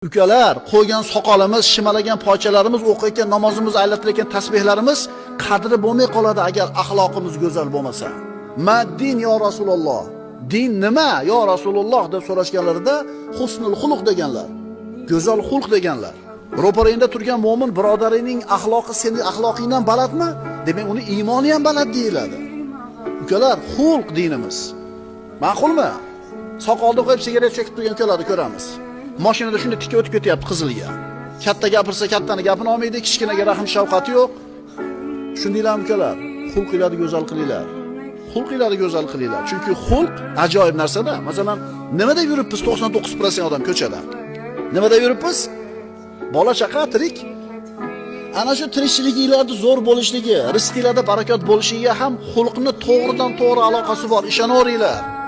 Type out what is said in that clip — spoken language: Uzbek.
Ukalar, qo'ygan soqolimiz, shimalagan pochalarimiz, o'qiyotgan namozimiz, aylantirayotgan tasbihlarimiz qadri bo'lmay qoladi agar axloqimiz go'zal bo'lmasa. Maddin yo Rasululloh. Din nima yo Rasululloh deb so'rashganlarida husnul xuluq deganlar. Go'zal xulq deganlar. Ro'parangda turgan mo'min birodarining axloqi sening axloqingdan balandmi? Demak, uni iymoni ham baland deyiladi. Ukalar, xulq dinimiz. Ma'qulmi? Soqolda qo'yib sigaret chekib turgan ukalarni ko'ramiz. Mashinada shunday tikka o'tib ketyapti qizilga. Katta gapirsa kattani gapini olmaydi, kichkinaga rahm shafqati yo'q. Shundaylarmi ukalar? Xulqinglarni go'zal qilinglar. Xulqinglarni go'zal qilinglar. Chunki xulq ajoyib narsa-da. Masalan, nimada yuribmiz 99% odam ko'chada? Nimada yuribmiz? Bola chaqa tirik. Ana shu tirikchiliklarning zo'r bo'lishligi, rizqinglarda barakot bo'lishiga ham xulqni to'g'ridan to'g'ri aloqasi bor, ishonaveringlar.